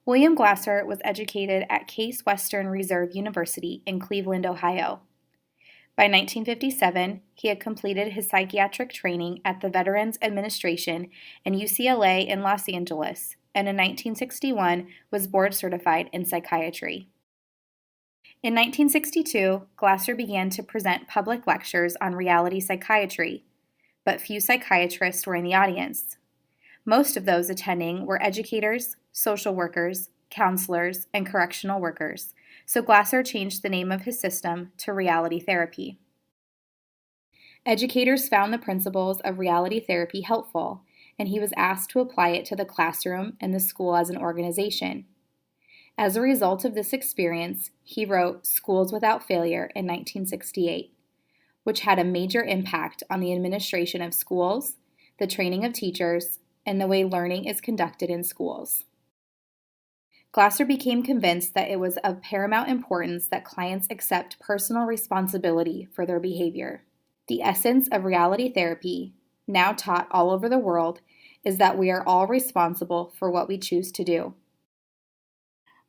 William Glasser was educated at Case Western Reserve University in Cleveland, Ohio. By 1957, he had completed his psychiatric training at the Veterans Administration and UCLA in Los Angeles, and in 1961 was board certified in psychiatry. In 1962, Glasser began to present public lectures on reality psychiatry, but few psychiatrists were in the audience. Most of those attending were educators, social workers, counselors, and correctional workers, so Glasser changed the name of his system to reality therapy. Educators found the principles of reality therapy helpful, and he was asked to apply it to the classroom and the school as an organization. As a result of this experience, he wrote Schools Without Failure in 1968, which had a major impact on the administration of schools, the training of teachers, and the way learning is conducted in schools. Glasser became convinced that it was of paramount importance that clients accept personal responsibility for their behavior. The essence of reality therapy, now taught all over the world, is that we are all responsible for what we choose to do.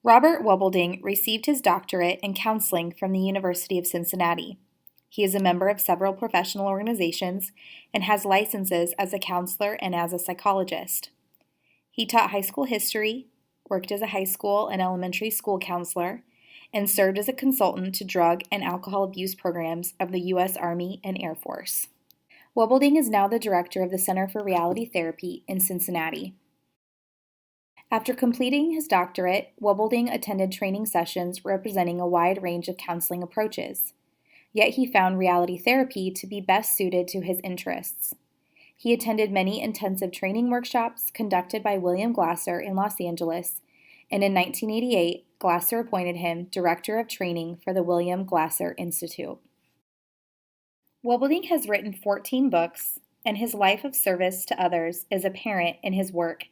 Robert Wobelding received his doctorate in counseling from the University of Cincinnati. He is a member of several professional organizations and has licenses as a counselor and as a psychologist. He taught high school history, worked as a high school and elementary school counselor, and served as a consultant to drug and alcohol abuse programs of the U.S. Army and Air Force. Wobelding is now the director of the Center for Reality Therapy in Cincinnati. After completing his doctorate, Wobelding attended training sessions representing a wide range of counseling approaches. Yet he found reality therapy to be best suited to his interests. He attended many intensive training workshops conducted by William Glasser in Los Angeles, and in 1988, Glasser appointed him Director of Training for the William Glasser Institute. Wobelding has written 14 books, and his life of service to others is apparent in his work.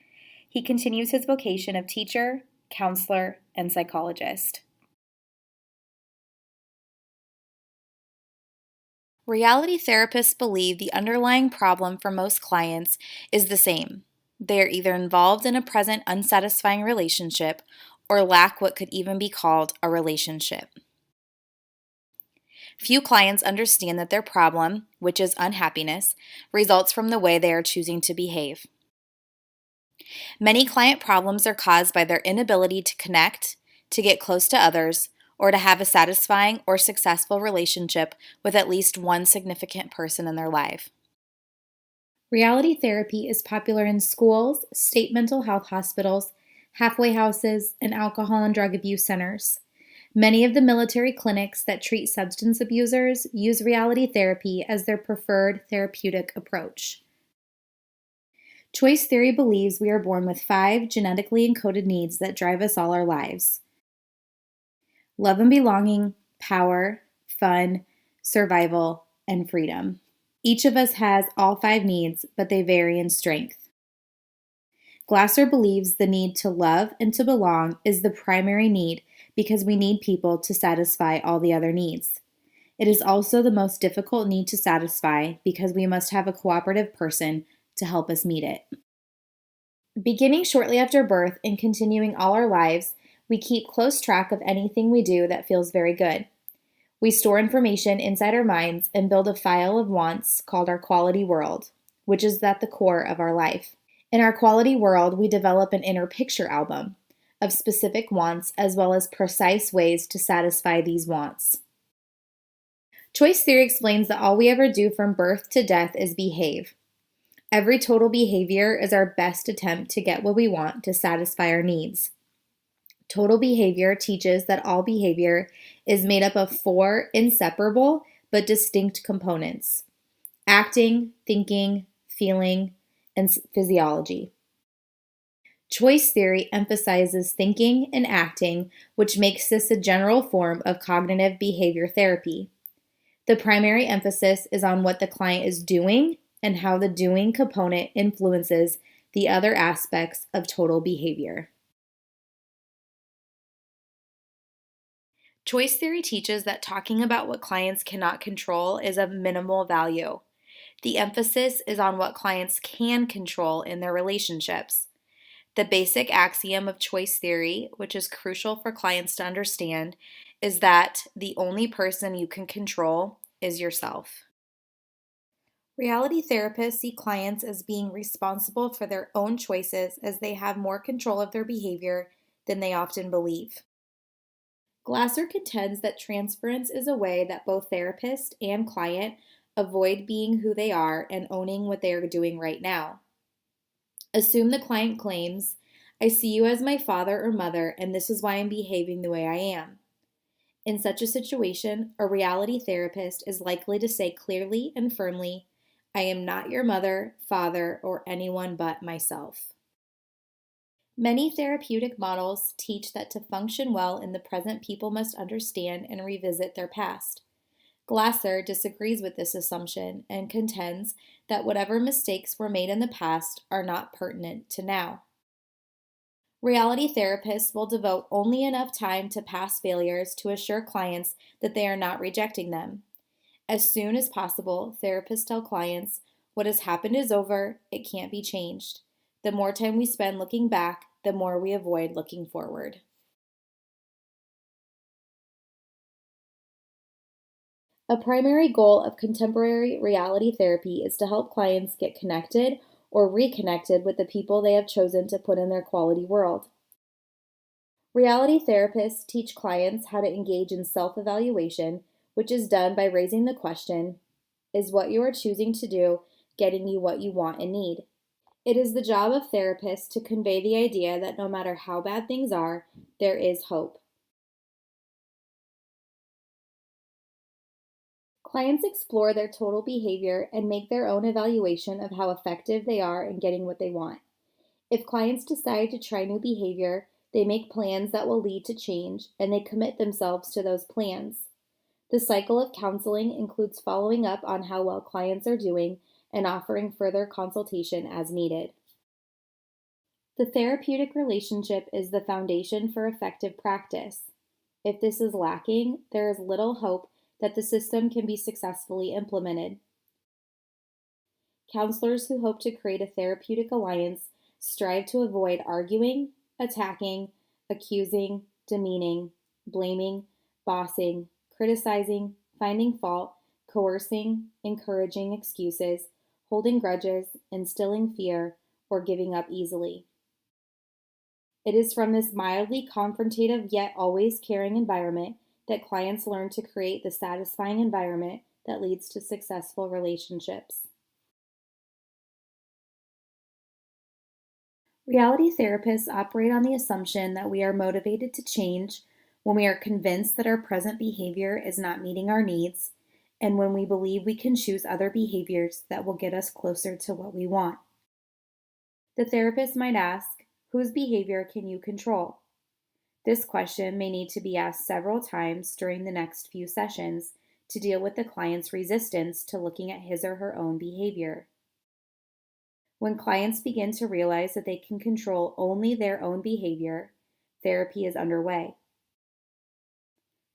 He continues his vocation of teacher, counselor, and psychologist. Reality therapists believe the underlying problem for most clients is the same. They are either involved in a present unsatisfying relationship or lack what could even be called a relationship. Few clients understand that their problem, which is unhappiness, results from the way they are choosing to behave. Many client problems are caused by their inability to connect, to get close to others, or to have a satisfying or successful relationship with at least one significant person in their life. Reality therapy is popular in schools, state mental health hospitals, halfway houses, and alcohol and drug abuse centers. Many of the military clinics that treat substance abusers use reality therapy as their preferred therapeutic approach. Choice theory believes we are born with 5 genetically encoded needs that drive us all our lives: love and belonging, power, fun, survival, and freedom. Each of us has all 5 needs, but they vary in strength. Glasser believes the need to love and to belong is the primary need because we need people to satisfy all the other needs. It is also the most difficult need to satisfy because we must have a cooperative person to help us meet it. Beginning shortly after birth and continuing all our lives, we keep close track of anything we do that feels very good. We store information inside our minds and build a file of wants called our quality world, which is at the core of our life. In our quality world, we develop an inner picture album of specific wants as well as precise ways to satisfy these wants. Choice theory explains that all we ever do from birth to death is behave. Every total behavior is our best attempt to get what we want to satisfy our needs. Total behavior teaches that all behavior is made up of 4 inseparable but distinct components: acting, thinking, feeling, and physiology. Choice theory emphasizes thinking and acting, which makes this a general form of cognitive behavior therapy. The primary emphasis is on what the client is doing and how the doing component influences the other aspects of total behavior. Choice theory teaches that talking about what clients cannot control is of minimal value. The emphasis is on what clients can control in their relationships. The basic axiom of choice theory, which is crucial for clients to understand, is that the only person you can control is yourself. Reality therapists see clients as being responsible for their own choices as they have more control of their behavior than they often believe. Glasser contends that transference is a way that both therapist and client avoid being who they are and owning what they are doing right now. Assume the client claims, "I see you as my father or mother, and this is why I'm behaving the way I am." In such a situation, a reality therapist is likely to say clearly and firmly, "I am not your mother, father, or anyone but myself." Many therapeutic models teach that to function well in the present, people must understand and revisit their past. Glasser disagrees with this assumption and contends that whatever mistakes were made in the past are not pertinent to now. Reality therapists will devote only enough time to past failures to assure clients that they are not rejecting them. As soon as possible, therapists tell clients, "What has happened is over, it can't be changed." The more time we spend looking back, the more we avoid looking forward. A primary goal of contemporary reality therapy is to help clients get connected or reconnected with the people they have chosen to put in their quality world. Reality therapists teach clients how to engage in self-evaluation, which is done by raising the question, is what you are choosing to do getting you what you want and need? It is the job of therapists to convey the idea that no matter how bad things are, there is hope. Clients explore their total behavior and make their own evaluation of how effective they are in getting what they want. If clients decide to try new behavior, they make plans that will lead to change, and they commit themselves to those plans. The cycle of counseling includes following up on how well clients are doing and offering further consultation as needed. The therapeutic relationship is the foundation for effective practice. If this is lacking, there is little hope that the system can be successfully implemented. Counselors who hope to create a therapeutic alliance strive to avoid arguing, attacking, accusing, demeaning, blaming, bossing, criticizing, finding fault, coercing, encouraging excuses, holding grudges, instilling fear, or giving up easily. It is from this mildly confrontative yet always caring environment that clients learn to create the satisfying environment that leads to successful relationships. Reality therapists operate on the assumption that we are motivated to change when we are convinced that our present behavior is not meeting our needs, and when we believe we can choose other behaviors that will get us closer to what we want. The therapist might ask, "Whose behavior can you control?" This question may need to be asked several times during the next few sessions to deal with the client's resistance to looking at his or her own behavior. When clients begin to realize that they can control only their own behavior, therapy is underway.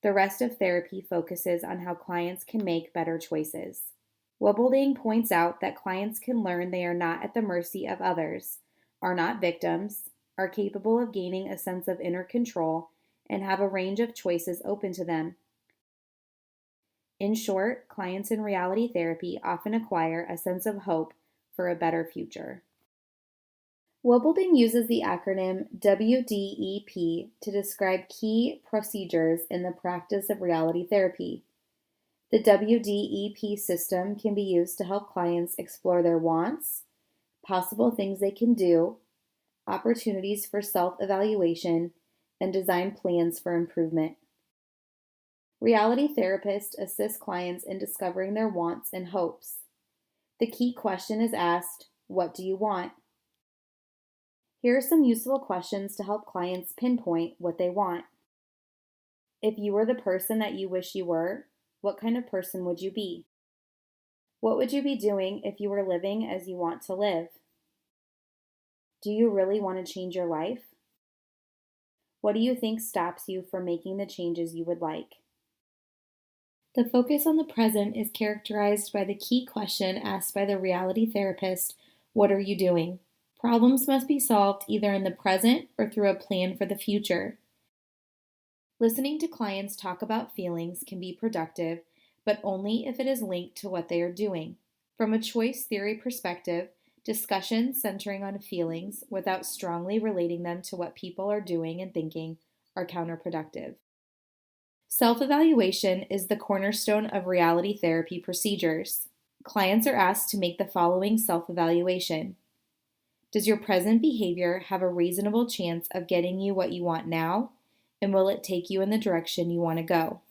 The rest of therapy focuses on how clients can make better choices. Wobbelding points out that clients can learn they are not at the mercy of others, are not victims, are capable of gaining a sense of inner control, and have a range of choices open to them. In short, clients in reality therapy often acquire a sense of hope for a better future. Wobbelding uses the acronym WDEP to describe key procedures in the practice of reality therapy. The WDEP system can be used to help clients explore their wants, possible things they can do, opportunities for self-evaluation, and design plans for improvement. Reality therapists assist clients in discovering their wants and hopes. The key question is asked, "What do you want?" Here are some useful questions to help clients pinpoint what they want. If you were the person that you wish you were, what kind of person would you be? What would you be doing if you were living as you want to live? Do you really want to change your life? What do you think stops you from making the changes you would like? The focus on the present is characterized by the key question asked by the reality therapist, "What are you doing?" Problems must be solved either in the present or through a plan for the future. Listening to clients talk about feelings can be productive, but only if it is linked to what they are doing. From a choice theory perspective, discussions centering on feelings without strongly relating them to what people are doing and thinking are counterproductive. Self-evaluation is the cornerstone of reality therapy procedures. Clients are asked to make the following self-evaluation. Does your present behavior have a reasonable chance of getting you what you want now, and will it take you in the direction you want to go?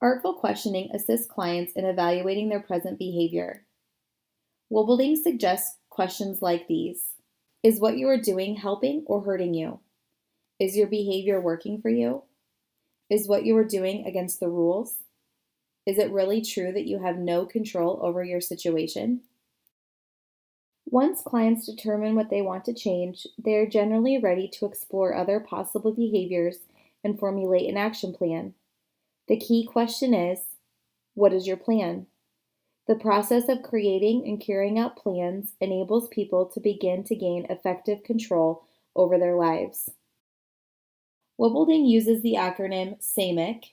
Artful questioning assists clients in evaluating their present behavior. Wobbling suggests questions like these. Is what you are doing helping or hurting you? Is your behavior working for you? Is what you are doing against the rules? Is it really true that you have no control over your situation? Once clients determine what they want to change, they are generally ready to explore other possible behaviors and formulate an action plan. The key question is, what is your plan? The process of creating and carrying out plans enables people to begin to gain effective control over their lives. Wobbling uses the acronym SAMIC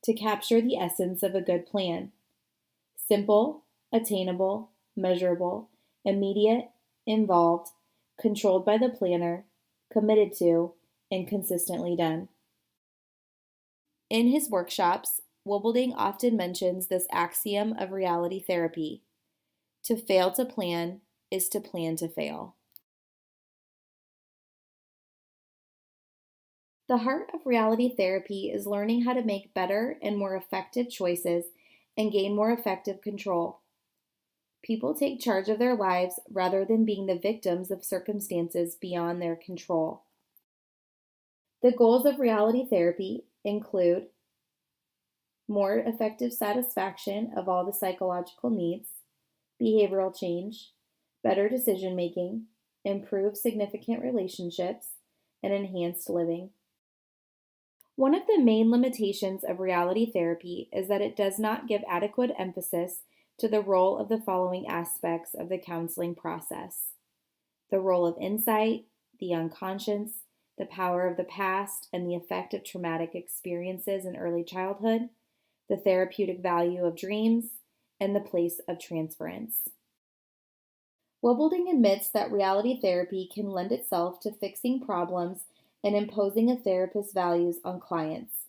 to capture the essence of a good plan. Simple, attainable, measurable, immediate, involved, controlled by the planner, committed to, and consistently done. In his workshops, Wobbling often mentions this axiom of reality therapy. To fail to plan is to plan to fail. The heart of reality therapy is learning how to make better and more effective choices and gain more effective control. People take charge of their lives rather than being the victims of circumstances beyond their control. The goals of reality therapy include more effective satisfaction of all the psychological needs, behavioral change, better decision making, improved significant relationships, and enhanced living. One of the main limitations of reality therapy is that it does not give adequate emphasis to the role of the following aspects of the counseling process: the role of insight, the unconscious, the power of the past, and the effect of traumatic experiences in early childhood, the therapeutic value of dreams, and the place of transference. Wobbling admits that reality therapy can lend itself to fixing problems and imposing a therapist's values on clients,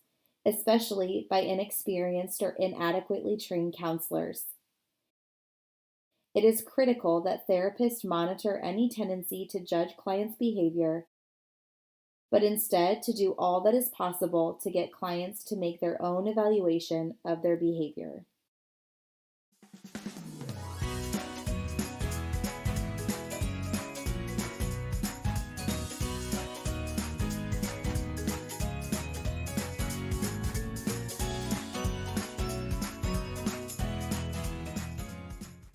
especially by inexperienced or inadequately trained counselors. It is critical that therapists monitor any tendency to judge clients' behavior, but instead to do all that is possible to get clients to make their own evaluation of their behavior.